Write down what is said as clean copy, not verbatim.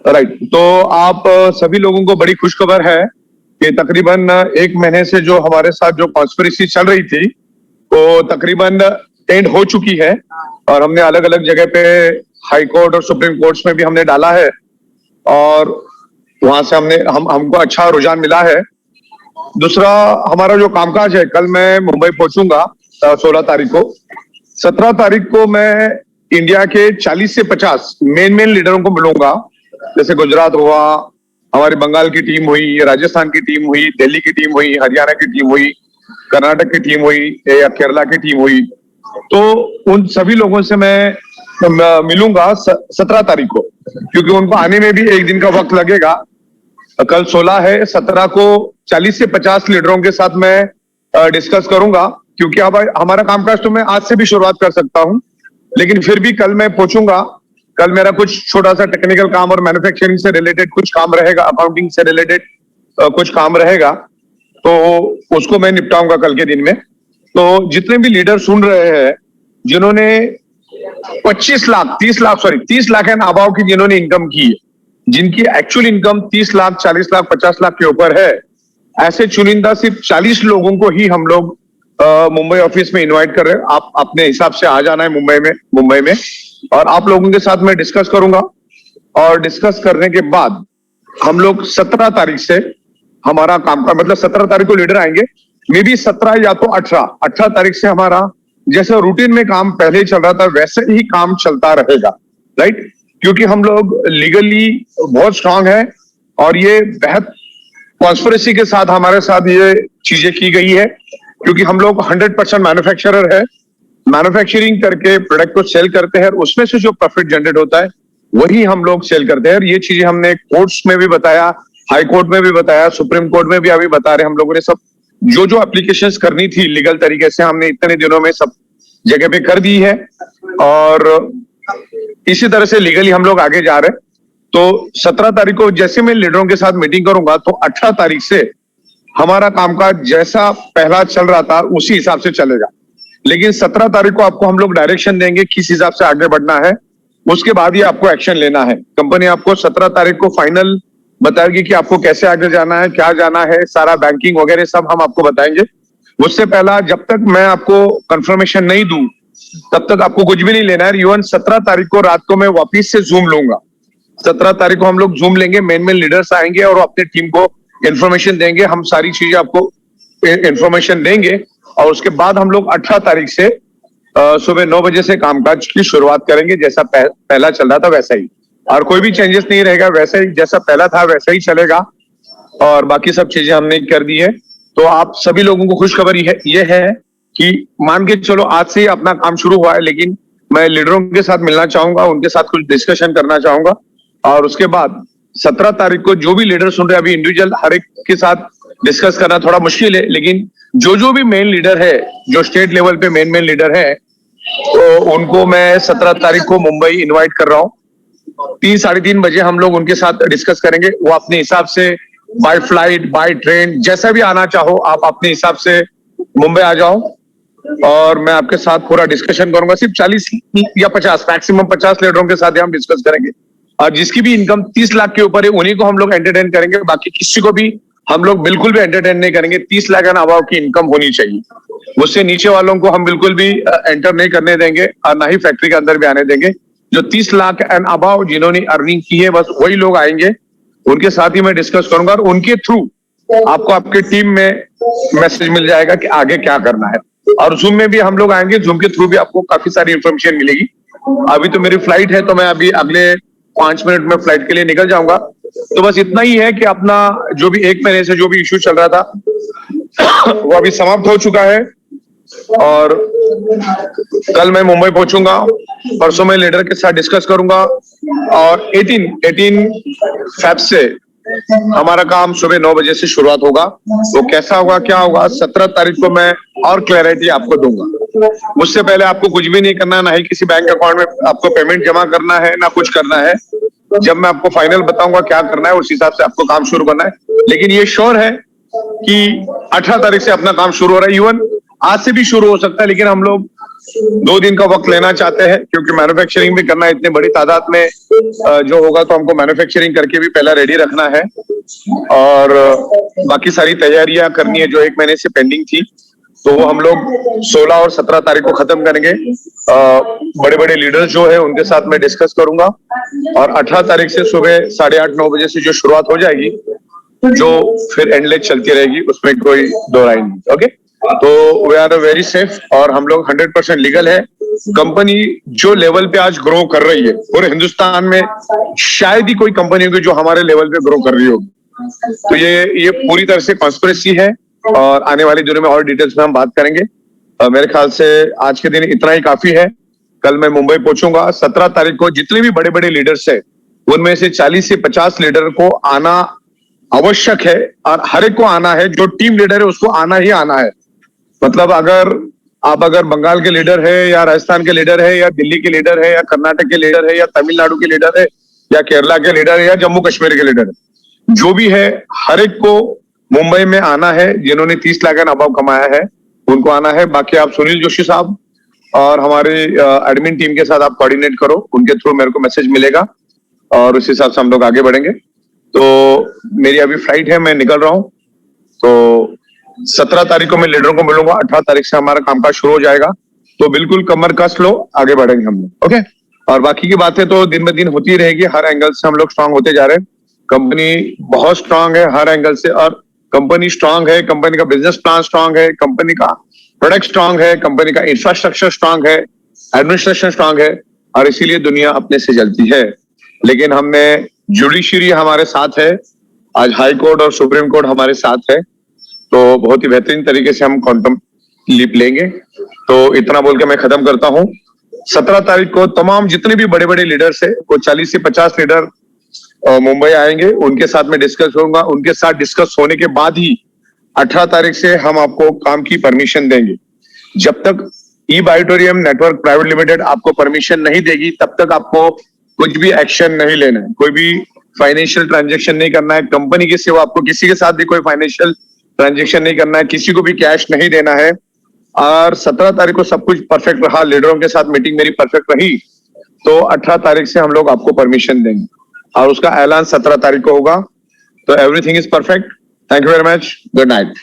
Right. तो आप सभी लोगों को बड़ी खुशखबर है कि तकरीबन 1 महीने से जो हमारे साथ जो कॉन्स्पिरेसी चल रही थी वो तकरीबन एंड हो चुकी है। और हमने अलग अलग जगह पे हाई कोर्ट और सुप्रीम कोर्ट्स में भी हमने डाला है और वहां से हमको अच्छा रुझान मिला है। दूसरा, हमारा जो कामकाज है, कल मैं मुंबई पहुंचूंगा 16 तारीख को। 17 तारीख को मैं इंडिया के 40 से 50 मेन लीडरों को मिलूंगा। जैसे गुजरात हुआ, हमारी बंगाल की टीम हुई, राजस्थान की टीम हुई, दिल्ली की टीम हुई, हरियाणा की टीम हुई, कर्नाटक की टीम हुई या केरला की टीम हुई। तो उन सभी लोगों से मैं मिलूंगा 17 तारीख को, क्योंकि उनको आने में भी एक दिन का वक्त लगेगा। कल 16 है, 17 को 40 से 50 लीडरों के साथ मैं डिस्कस करूंगा। क्योंकि अब हमारा कामकाज तो मैं आज से भी शुरुआत कर सकता हूं, लेकिन फिर भी कल मैं पहुंचूंगा। कल मेरा कुछ छोटा सा टेक्निकल काम और मैन्युफैक्चरिंग से रिलेटेड कुछ काम रहेगा, अकाउंटिंग से रिलेटेड कुछ काम रहेगा, तो उसको मैं निपटाऊंगा कल के दिन में। तो जितने भी लीडर सुन रहे हैं, जिन्होंने 25 लाख 30 लाख एंड अबाव की जिन्होंने इनकम की है, जिनकी एक्चुअल इनकम 30 लाख 40 लाख 50 लाख के ऊपर है, ऐसे चुनिंदा सिर्फ 40 लोगों को ही हम लोग मुंबई ऑफिस में इनवाइट कर रहे हैं। आप अपने हिसाब से आ जाना है मुंबई में और आप लोगों के साथ मैं डिस्कस करूंगा। और डिस्कस करने के बाद हम लोग 17 तारीख से हमारा काम का मतलब 17 तारीख को लीडर आएंगे, मे बी 17 या तो 18 तारीख से हमारा जैसे रूटीन में काम पहले ही चल रहा था वैसे ही काम चलता रहेगा। राइट, क्योंकि हम लोग लीगली बहुत स्ट्रांग है और ये बेहद कॉन्स्पिरेसी के साथ हमारे साथ ये चीजें की गई है। क्योंकि हम लोग 100% मैन्युफैक्चरर है, मैन्युफैक्चरिंग करके प्रोडक्ट को सेल करते हैं, उसमें से जो प्रॉफिट जनरेट होता है वही हम लोग सेल करते हैं। और ये चीजें हमने कोर्ट्स में भी बताया, हाई कोर्ट में भी बताया, सुप्रीम कोर्ट में भी अभी बता रहे हम लोगों ने। सब जो एप्लीकेशंस करनी थी लीगल तरीके से हमने इतने दिनों में सब जगह पे कर दी है और इसी तरह से लीगली हम लोग आगे जा रहे हैं। तो 17 तारीख को जैसे मैं लीडरों के साथ मीटिंग करूंगा तो 18 तारीख से हमारा कामकाज जैसा पहला चल रहा था उसी हिसाब से चलेगा। लेकिन 17 तारीख को आपको हम लोग डायरेक्शन देंगे किस हिसाब से आगे बढ़ना है, उसके बाद ही आपको एक्शन लेना है। कंपनी आपको 17 तारीख को फाइनल बताएगी कि आपको कैसे आगे जाना है, क्या जाना है, सारा बैंकिंग वगैरह सब हम आपको बताएंगे। उससे पहला जब तक मैं आपको कंफर्मेशन नहीं दूं तब तक आपको कुछ भी नहीं लेना है। इवन 17 तारीख को रात को मैं वापिस से जूम लूंगा। 17 तारीख को हम लोग जूम लेंगे, मेन लीडर्स आएंगे और अपने टीम को इन्फॉर्मेशन देंगे। हम सारी चीजें आपको इन्फॉर्मेशन देंगे और उसके बाद हम लोग 18 तारीख से सुबह 9 बजे से कामकाज की शुरुआत करेंगे। जैसा पहला चल रहा था वैसा ही, और कोई भी चेंजेस नहीं रहेगा, वैसे ही जैसा पहला था वैसा ही चलेगा। और बाकी सब चीजें हमने कर दी है। तो आप सभी लोगों को खुशखबरी ये है कि मान के चलो आज से ही अपना काम शुरू हुआ है, लेकिन मैं लीडरों के साथ मिलना चाहूंगा, उनके साथ कुछ डिस्कशन करना चाहूंगा। और उसके बाद 17 तारीख को जो भी लीडर सुन रहे हैं, अभी इंडिविजुअल हर एक के साथ डिस्कस करना थोड़ा मुश्किल है, लेकिन जो भी मेन लीडर है, जो स्टेट लेवल पे मेन लीडर है, तो उनको मैं 17 तारीख को मुंबई इनवाइट कर रहा हूँ। 3 साढ़े 3 बजे हम लोग उनके साथ डिस्कस करेंगे। वो अपने हिसाब से बाय फ्लाइट, बाय ट्रेन, जैसा भी आना चाहो आप अपने हिसाब से मुंबई आ जाओ और मैं आपके साथ पूरा डिस्कशन करूंगा। सिर्फ 40 या 50, मैक्सिमम 50 लीडरों के साथ हम डिस्कस करेंगे। और जिसकी भी इनकम 30 लाख के ऊपर है उन्हीं को हम लोग एंटरटेन करेंगे, बाकी किसी को भी हम लोग बिल्कुल भी एंटरटेन नहीं करेंगे। 30 लाख एंड अबाव की इनकम होनी चाहिए, उससे नीचे वालों को हम बिल्कुल भी एंटर नहीं करने देंगे और ना ही फैक्ट्री के अंदर भी आने देंगे। जो 30 लाख एंड अबाव जिन्होंने अर्निंग की है बस वही लोग आएंगे, उनके साथ ही मैं डिस्कस करूंगा और उनके थ्रू आपको आपके टीम में मैसेज मिल जाएगा कि आगे क्या करना है। और जूम में भी हम लोग आएंगे, जूम के थ्रू भी आपको काफी सारी इंफॉर्मेशन मिलेगी। अभी तो मेरी फ्लाइट है तो मैं अभी अगले 5 मिनट में फ्लाइट के लिए निकल जाऊंगा। तो बस इतना ही है कि अपना जो भी 1 महीने से जो भी इश्यू चल रहा था वो अभी समाप्त हो चुका है। और कल मैं मुंबई पहुंचूंगा, परसों मैं लीडर के साथ डिस्कस करूंगा और 18 फेब से हमारा काम सुबह 9 बजे से शुरुआत होगा। वो कैसा होगा, क्या होगा, 17 तारीख को मैं और क्लैरिटी आपको दूंगा। उससे पहले आपको कुछ भी नहीं करना, ना ही किसी बैंक अकाउंट में आपको पेमेंट जमा करना है, ना कुछ करना है। जब मैं आपको फाइनल बताऊंगा क्या करना है उस हिसाब से आपको काम शुरू करना है। लेकिन ये श्योर है कि 18 तारीख से अपना काम शुरू हो रहा है। इवन आज से भी शुरू हो सकता है, लेकिन हम लोग 2 दिन का वक्त लेना चाहते हैं, क्योंकि मैन्युफैक्चरिंग भी करना है इतनी बड़ी तादाद में जो होगा, तो हमको मैन्युफैक्चरिंग करके भी पहला रेडी रखना है और बाकी सारी तैयारियां करनी है जो 1 महीने से पेंडिंग थी, तो वो हम लोग 16 और 17 तारीख को खत्म करेंगे। बड़े बड़े लीडर्स जो है उनके साथ मैं डिस्कस करूंगा और 18 तारीख से सुबह 8:30-9 बजे से जो शुरुआत हो जाएगी, जो फिर एंडलेस चलती रहेगी, उसमें कोई दो राय नहीं। ओके, तो वी आर वेरी सेफ और हम लोग 100% लीगल है। कंपनी जो लेवल पे आज ग्रो कर रही है, पूरे हिंदुस्तान में शायद ही कोई कंपनी होगी जो हमारे लेवल पे ग्रो कर रही होगी, तो ये पूरी तरह से कॉन्स्पिरेसी है और आने वाली दिनों में और डिटेल्स में हम बात करेंगे। मेरे ख्याल से आज के दिन इतना ही काफी है। कल मैं मुंबई पहुंचूंगा। 17 तारीख को जितने भी बड़े बड़े लीडर्स है, उनमें से 40 से 50 लीडर को आना आवश्यक है और हर एक को आना है। जो टीम लीडर है उसको आना ही आना है। मतलब अगर बंगाल के लीडर है या राजस्थान के लीडर है या दिल्ली के लीडर है या कर्नाटक के लीडर है या तमिलनाडु के लीडर है या केरला के लीडर है या जम्मू कश्मीर के लीडर है, जो भी है हर एक को मुंबई में आना है। जिन्होंने 30 लाख एंड अबव कमाया है उनको आना है। बाकी आप सुनील जोशी साहब और हमारे एडमिन टीम के साथ आप कोऑर्डिनेट करो, उनके थ्रू मेरे को मैसेज मिलेगा और उस हिसाब से हम लोग आगे बढ़ेंगे। तो मेरी अभी फ्लाइट है, मैं निकल रहा हूं, तो 17 तारीख को मैं लीडरों को मिलूंगा। 18 तारीख से हमारा कामकाज शुरू हो जाएगा, तो बिल्कुल कमर कस लो, आगे बढ़ेंगे हम लोग। ओके, और बाकी की बातें तो दिन ब दिन होती रहेगी। हर एंगल से हम लोग स्ट्रांग होते जा रहे हैं। कंपनी बहुत स्ट्रांग है हर एंगल से, और कंपनी स्ट्रांग है, कंपनी का बिजनेस प्लान स्ट्रांग है, कंपनी का प्रोडक्ट स्ट्रांग है, कंपनी का इंफ्रास्ट्रक्चर स्ट्रांग है, एडमिनिस्ट्रेशन स्ट्रांग है, और इसीलिए दुनिया अपने से जलती है। लेकिन हमने जुडिशरी हमारे साथ है, आज हाई कोर्ट और सुप्रीम कोर्ट हमारे साथ है, तो बहुत ही बेहतरीन तरीके से हम क्वांटम लीप लेंगे। तो इतना बोल के मैं खत्म करता हूं। 17 तारीख को तमाम जितने भी बड़े बड़े लीडर्स है, वो 40 से 50 लीडर मुंबई आएंगे, उनके साथ में डिस्कस होगा। उनके साथ डिस्कस होने के बाद ही 18 तारीख से हम आपको काम की परमिशन देंगे। जब तक ई बायोटोरियम नेटवर्क प्राइवेट लिमिटेड आपको परमिशन नहीं देगी, तब तक आपको कुछ भी एक्शन नहीं लेना है, कोई भी फाइनेंशियल ट्रांजेक्शन नहीं करना है। कंपनी के सिवा आपको किसी के साथ भी कोई फाइनेंशियल ट्रांजेक्शन नहीं करना है, किसी को भी कैश नहीं देना है। और 17 तारीख को सब कुछ परफेक्ट रहा, लीडरों के साथ मीटिंग मेरी परफेक्ट रही, तो 18 तारीख से हम लोग आपको परमिशन देंगे और उसका ऐलान 17 तारीख को होगा। तो everything is perfect. Thank you very much. Good night.